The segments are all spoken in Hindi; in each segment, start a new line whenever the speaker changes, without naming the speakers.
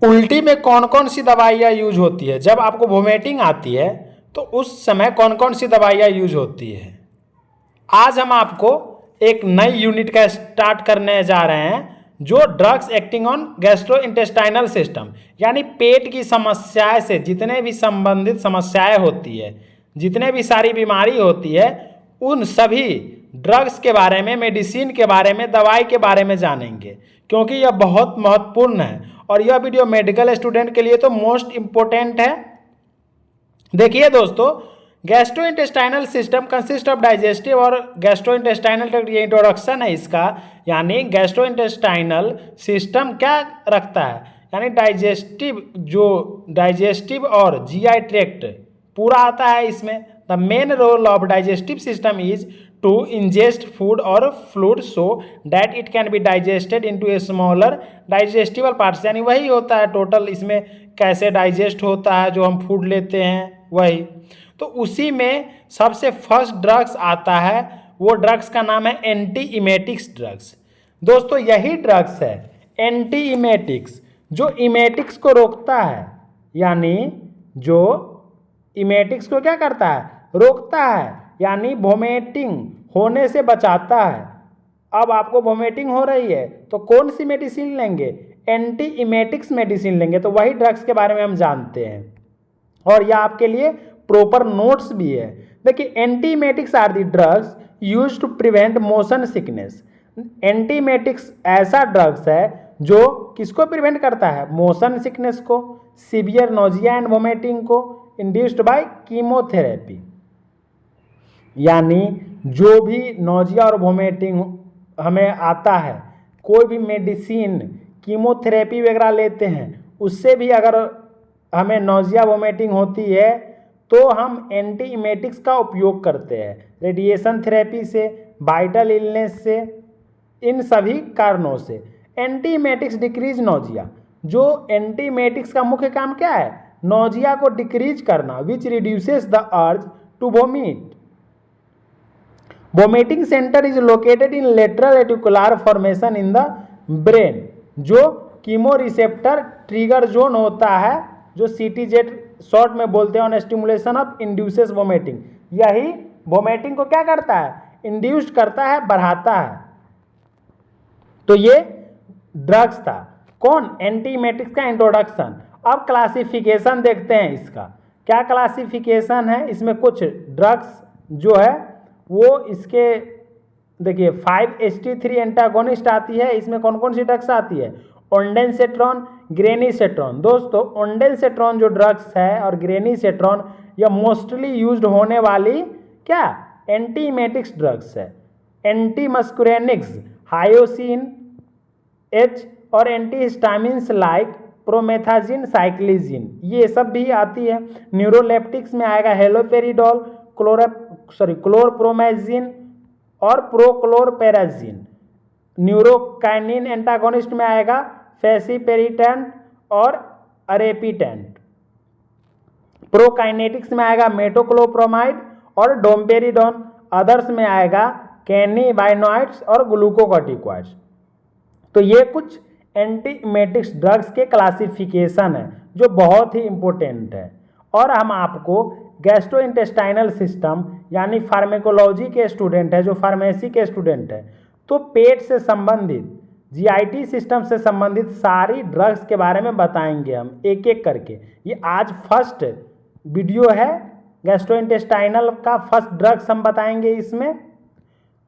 उल्टी में कौन कौन सी दवाइयाँ यूज होती है? जब आपको वोमिटिंग आती है तो उस समय कौन कौन सी दवाइयाँ यूज होती है? आज हम आपको एक नई यूनिट का स्टार्ट करने जा रहे हैं जो drugs acting on gastrointestinal system, यानी पेट की समस्याएं से जितने भी संबंधित समस्याएं होती है, जितने भी सारी बीमारी होती है, उन सभी ड्रग्स के बारे में, मेडिसिन के बारे में, दवाई के बारे में जानेंगे, क्योंकि यह बहुत महत्वपूर्ण है और यह वीडियो मेडिकल स्टूडेंट के लिए तो मोस्ट इम्पोर्टेंट है। देखिए दोस्तों, gastrointestinal system consist of digestive और गैस्ट्रोइंटेस्टाइनल ट्रैक्ट, ये इंट्रोडक्शन है इसका। यानी गैस्ट्रोइंटेस्टाइनल सिस्टम क्या रखता है, यानी डाइजेस्टिव और जीआई ट्रैक्ट पूरा आता है इसमें। The main role of digestive system is to ingest food और fluid so that it can be digested into a smaller digestible parts, यानी वही होता है टोटल इसमें कैसे डाइजेस्ट होता है जो हम फूड लेते हैं वही। तो उसी में सबसे फर्स्ट ड्रग्स आता है, वो ड्रग्स का नाम है एंटी इमेटिक्स ड्रग्स। दोस्तों यही ड्रग्स है एंटी इमेटिक्स जो इमेटिक्स को रोकता है, यानी जो इमेटिक्स को क्या करता है, रोकता है, यानी वोमिटिंग होने से बचाता है। अब आपको वोमिटिंग हो रही है तो कौन सी मेडिसिन लेंगे, एंटी इमेटिक्स मेडिसिन लेंगे। तो वही ड्रग्स के बारे में हम जानते हैं और यह आपके लिए प्रॉपर नोट्स भी है। देखिए, antiemetics are the drugs use to prevent motion sickness. Antiemetics ऐसा ड्रग्स है जो किसको प्रिवेंट करता है, मोशन सिकनेस को, सीवियर नोजिया एंड वोमिटिंग को इंड्यूस्ड बाय कीमोथेरेपी। यानी जो भी नोजिया और वोमिटिंग हमें आता है, कोई भी मेडिसिन कीमोथेरेपी वगैरह लेते हैं, उससे भी अगर हमें नोजिया वोमिटिंग होती है तो हम एंटी इमेटिक्स का उपयोग करते हैं, रेडिएशन थेरेपी से, वाइटल इलनेस से, इन सभी कारणों से। एंटी इमेटिक्स डिक्रीज नोजिया, जो एंटी इमेटिक्स का मुख्य काम क्या है, नोजिया को डिक्रीज करना, which reduces the urge to vomit. Vomiting centre is located in lateral reticular formation in the brain, जो कीमो रिसेप्टर ट्रिगर जोन होता है, जो सीटीजेड शॉर्ट में बोलते हैं, on stimulation of induces vomiting. यही वोमिटिंग को क्या करता है, इंड्यूस्ड करता है, बढ़ाता है। तो ये ड्रग्स था कौन, एंटीमेटिक्स का इंट्रोडक्शन। अब क्लासिफिकेशन देखते हैं इसका, क्या क्लासिफिकेशन है। इसमें कुछ ड्रग्स जो है वो इसके देखिए 5-HT3 एंटागोनिस्ट आती है। इसमें कौन कौन सी ड्रग्स आती है, ओंडेनसेट्रॉन, ग्रेनीसेट्रॉन। दोस्तों ओंडेनसेट्रॉन जो ड्रग्स है और ग्रेनीसेट्रॉन, यह मोस्टली यूज्ड होने वाली क्या एंटीमेटिक्स ड्रग्स है। एंटी मस्कुरेनिक्स, हायोसिन एच और एंटीहिस्टामिन्स लाइक प्रोमेथाजिन, साइक्लिजिन, ये सब भी आती है। न्यूरोलेप्टिक्स में आएगा हेलोपेरिडोल, क्लोरप्रोमेजिन और प्रोक्लोरपेराजिन। न्यूरोकाइनिन एंटागोनिस्ट में आएगा फेसिपेरिटेंट और अरेपिटेंट। प्रोकाइनेटिक्स में आएगा मेटोक्लोप्रोमाइड और डोम्पेरिडोन। अदर्स में आएगा कैनिबाइनॉइड्स और ग्लूकोकॉर्टिकॉइड्स। तो ये कुछ एंटीमेटिक्स ड्रग्स के क्लासिफिकेशन है जो बहुत ही इंपॉर्टेंट है। और हम आपको गैस्ट्रोइंटेस्टाइनल सिस्टम यानी फार्मेकोलॉजी के स्टूडेंट है, जो फार्मेसी के स्टूडेंट है, तो पेट से संबंधित, जीआईटी सिस्टम से संबंधित सारी ड्रग्स के बारे में बताएंगे हम एक एक करके। ये आज फर्स्ट वीडियो है, गैस्ट्रोइंटेस्टाइनल का फर्स्ट ड्रग्स हम बताएंगे इसमें।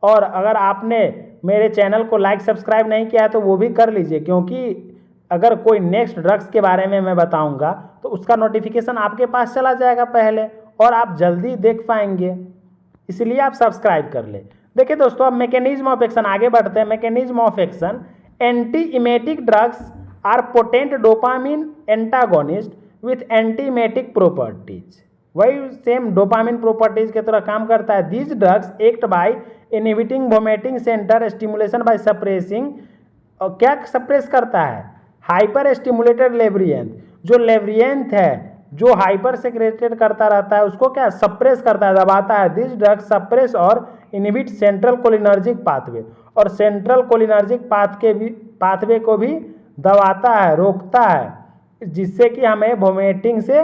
और अगर आपने मेरे चैनल को लाइक सब्सक्राइब नहीं किया है तो वो भी कर लीजिए, क्योंकि अगर कोई नेक्स्ट ड्रग्स के बारे में मैं बताऊंगा तो उसका नोटिफिकेशन आपके पास चला जाएगा पहले और आप जल्दी देख पाएंगे, इसलिए आप सब्सक्राइब कर ले। देखिए दोस्तों, अब मैकेनिज्म ऑफ एक्शन आगे बढ़ते हैं। Mechanism of action, anti emetic drugs are potent dopamine antagonist with antiemetic properties. वही सेम डोपामिन प्रॉपर्टीज के तरह काम करता है। These drugs act by inhibiting vomiting centre stimulation by suppressing, और क्या सप्रेस करता है, हाइपर स्टिमुलेटेड लेब्रियंथ। जो लेब्रियंथ है जो हाइपर सेक्रेटेड करता रहता है उसको क्या सप्रेस करता है, दबाता है। दिस ड्रग सप्रेस और इनहिबिट सेंट्रल कोलिनर्जिक पाथवे, और सेंट्रल कोलिनर्जिक पाथवे को भी दबाता है, रोकता है। जिससे कि हमें वोमिटिंग से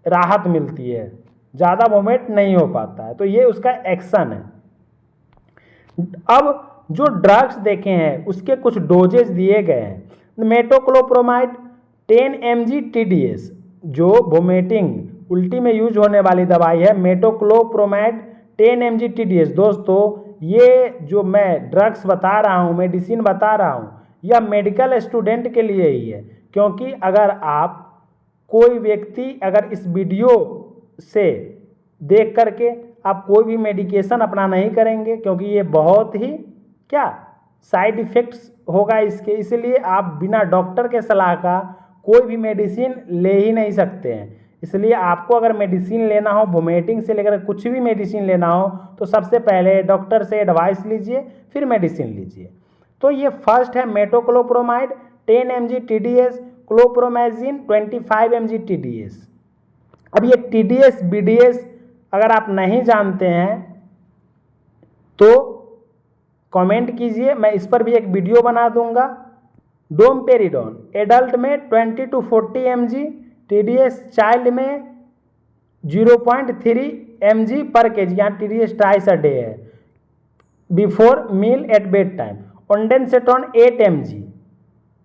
राहत मिलती है, ज़्यादा वोमिट नहीं हो पाता है। तो ये उसका एक्शन है। अब जो ड्रग्स देखे हैं उसके कुछ डोजेज दिए गए हैं। मेटोक्लोप्रोमाइड 10 mg TDS, जो वोमिटिंग उल्टी में यूज होने वाली दवाई है, मेटोक्लोप्रोमाइड 10 mg TDS। दोस्तों ये जो मैं ड्रग्स बता रहा हूँ, मेडिसिन बता रहा हूँ, यह मेडिकल स्टूडेंट के लिए ही है, क्योंकि अगर आप कोई व्यक्ति अगर इस वीडियो से देख करके आप कोई भी मेडिकेशन अपना नहीं करेंगे, क्योंकि ये बहुत ही क्या साइड इफ़ेक्ट्स होगा इसके, इसलिए आप बिना डॉक्टर के सलाह का कोई भी मेडिसिन ले ही नहीं सकते हैं। इसलिए आपको अगर मेडिसिन लेना हो, वोमिटिंग से लेकर कुछ भी मेडिसिन लेना हो, तो सबसे पहले डॉक्टर से एडवाइस लीजिए, फिर मेडिसिन लीजिए। तो ये फर्स्ट है metoclopramide 10 mg TDS, क्लोप्रोमेजिन 25 mg TDS। अब ये TDS BDS अगर आप नहीं जानते हैं तो कमेंट कीजिए, मैं इस पर भी एक वीडियो बना दूंगा। डोमपेरिडोन एडल्ट में 20 to 40 mg TDS, चाइल्ड में 0.3 mg पर kg, यहाँ TDS ट्वाइस अ डे है, before meal at bed time. Ondansetron 8 mg,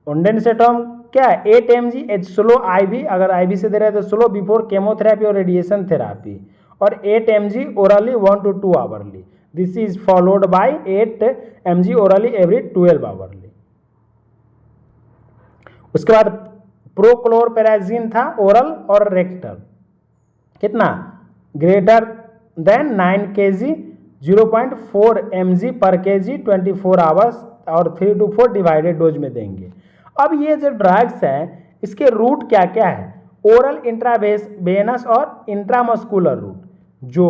ondansetron क्या है 8 mg एज स्लो IV, अगर IV से दे रहे हैं तो स्लो, बिफोर केमोथेरेपी और रेडिएशन थेरापी, और 8 mg orally 1 to 2 hourly. This is followed by 8 mg orally every 12 hourly. उसके बाद प्रोक्लोरपेराजिन था ओरल और रेक्टल, कितना ग्रेटर देन 9 kg, 0.4 mg पर kg 24 आवर्स और 3 to 4 डिवाइडेड डोज में देंगे। अब ये जो ड्रग्स है इसके रूट क्या क्या है, ओरल, इंट्रावेनस और इंट्रामस्कुलर रूट। जो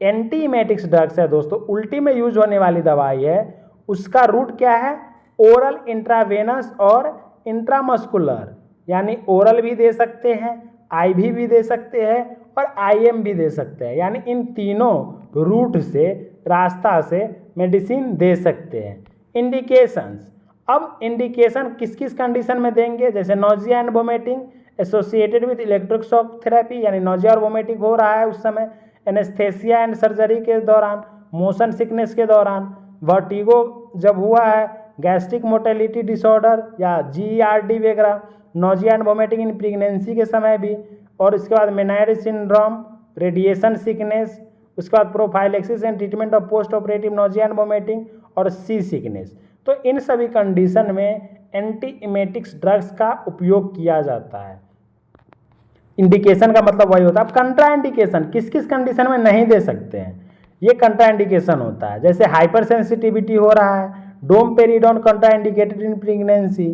एंटीमेटिक्स ड्रग्स है दोस्तों, उल्टी में यूज होने वाली दवाई है, उसका रूट क्या है, ओरल, इंट्रावेनस और इंट्रामस्कुलर, यानी ओरल भी दे सकते हैं, IV भी दे सकते हैं और IM भी दे सकते हैं, यानी इन तीनों रूट से, रास्ता से मेडिसिन दे सकते हैं। इंडिकेशंस, अब इंडिकेशन किस किस कंडीशन में देंगे, जैसे nausea and vomiting associated with electric shock therapy, यानी नोजिया और वोमिटिंग हो रहा है उस समय, एनेस्थेसिया एंड सर्जरी के दौरान, मोशन सिकनेस के दौरान, वर्टिगो जब हुआ है, गैस्ट्रिक मोटेलिटी डिसऑर्डर या GERD वगैरह, nausea and vomiting in pregnancy के समय भी, और इसके बाद मेनायड सिंड्रोम, रेडिएशन सिकनेस, उसके बाद prophylaxis and treatment of post operative nausea and vomiting और सी सिकनेस। तो इन सभी कंडीशन में एंटीएमेटिक्स ड्रग्स का उपयोग किया जाता है। इंडिकेशन का मतलब वही होता है। अब कंट्रा इंडिकेशन किस किस कंडीशन में नहीं दे सकते हैं, ये कंट्रा इंडिकेशन होता है, जैसे हाइपर सेंसिटिविटी हो रहा है, domperidone contraindicated in pregnancy,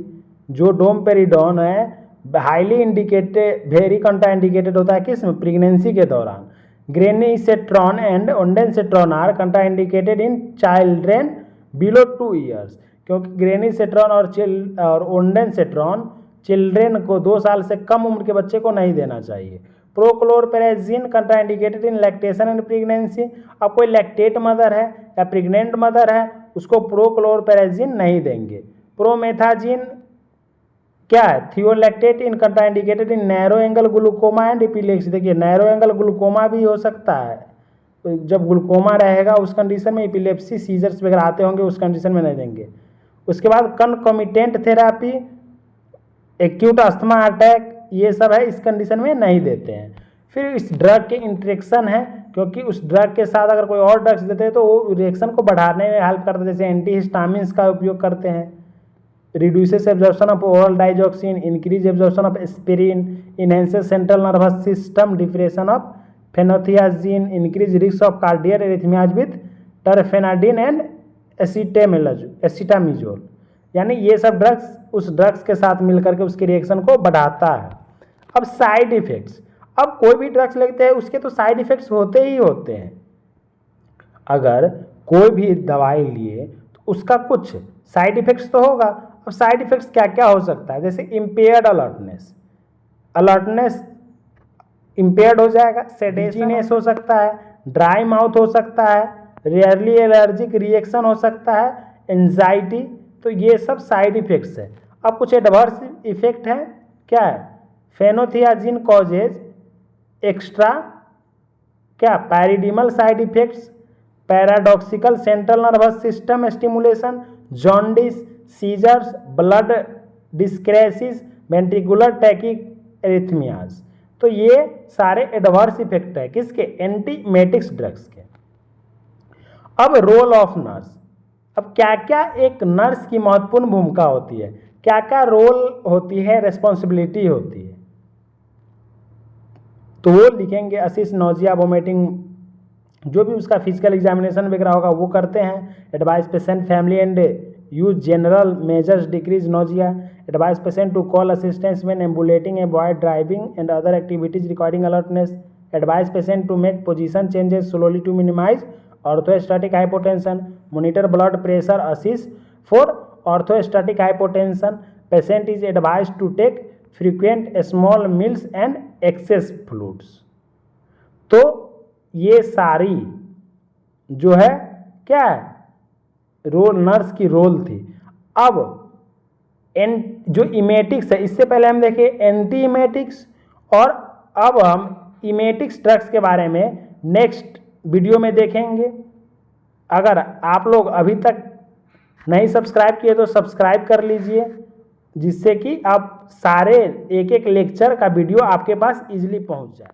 जो डोमपेरिडोन है highly indicated, very contraindicated होता है किसमें, प्रेगनेंसी के दौरान। Granisetron and ondansetron are contraindicated in children below 2 years, क्योंकि ग्रेनीसेट्रॉन और ओंडेनसेट्रॉन चिल्ड्रेन को 2 साल से कम उम्र के बच्चे को नहीं देना चाहिए। Prochlorperazine contraindicated in lactation and pregnancy, अब कोई लैक्टेट मदर है या प्रेग्नेंट मदर है उसको प्रोक्लोरपेराजिन नहीं देंगे। प्रोमेथाजिन क्या है, थियोलैक्टेट in contraindicated in narrow angle glaucoma and epilepsy. देखिए नैरो एंगल ग्लूकोमा भी हो सकता है, जब ग्लूकोमा रहेगा उस कंडीशन में, एपिलेप्सी सीजर्स वगैरह आते होंगे उस कंडीशन में नहीं देंगे। उसके बाद कनकॉमिटेंट थेरापी, एक्यूट अस्थमा अटैक, ये सब है इस कंडीशन में नहीं देते हैं। फिर इस ड्रग के इंट्रेक्शन है, क्योंकि उस ड्रग के साथ अगर कोई और ड्रग्स देते हैं तो वो रिएक्शन को बढ़ाने में हेल्प करते हैं, जैसे एंटीहिस्टामिन्स का उपयोग करते हैं, reduces absorption of oral digoxin, increase absorption of aspirin, enhances central nervous system, depression of phenothiazine, increase risk of cardiac arrhythmias with terfenadine and astemizole, यानी ये सब ड्रग्स उस ड्रग्स के साथ मिलकर के उसके रिएक्शन को बढ़ाता है। अब साइड इफेक्ट्स, अब कोई भी ड्रग्स लेते हैं उसके तो साइड इफेक्ट्स होते ही होते हैं। अगर कोई भी दवाई लिए तो उसका कुछ साइड इफेक्ट्स तो होगा। अब साइड इफेक्ट्स क्या क्या हो सकता है, जैसे इम्पेयर्ड अलर्टनेस इम्पेयर्ड हो जाएगा, सेडेशनेस हो सकता है, ड्राई माउथ हो सकता है, रेयरली एलर्जिक रिएक्शन हो सकता है, एंजाइटी, तो ये सब साइड इफेक्ट्स है। अब कुछ एडवर्स इफेक्ट है क्या है, फेनोथियाजिन कॉजेज एक्स्ट्रा क्या pyramidal side effects, paradoxical central nervous system stimulation, jaundice, seizures, blood dyscrasias, ventricular tachyarrhythmias. तो ये सारे एडवर्स इफेक्ट है किसके, एंटीमेटिक्स ड्रग्स के। अब रोल ऑफ नर्स, अब क्या क्या एक नर्स की महत्वपूर्ण भूमिका होती है, क्या क्या रोल होती है, रेस्पॉन्सिबिलिटी होती है, तो वो लिखेंगे। असिस्ट नोजिया वोमिटिंग, जो भी उसका फिजिकल एग्जामिनेशन वगैरह होगा वो करते हैं। Advise patient family and use general measures decrease nausea, advise patient to call assistance when ambulating, avoid driving and other activities requiring alertness, advise patient to make position changes slowly to minimise orthostatic hypotension, monitor blood pressure, assist for orthostatic hypotension, patient is advise to take frequent small meals and excess fluids. तो ये सारी जो है क्या है, रोल नर्स की रोल थी। अब जो इमेटिक्स है, इससे पहले हम देखे एंटी इमेटिक्स, और अब हम इमेटिक्स ड्रग्स के बारे में नेक्स्ट वीडियो में देखेंगे। अगर आप लोग अभी तक नहीं सब्सक्राइब किए तो सब्सक्राइब कर लीजिए, जिससे कि आप सारे एक एक लेक्चर का वीडियो आपके पास इजीली पहुंच जाए।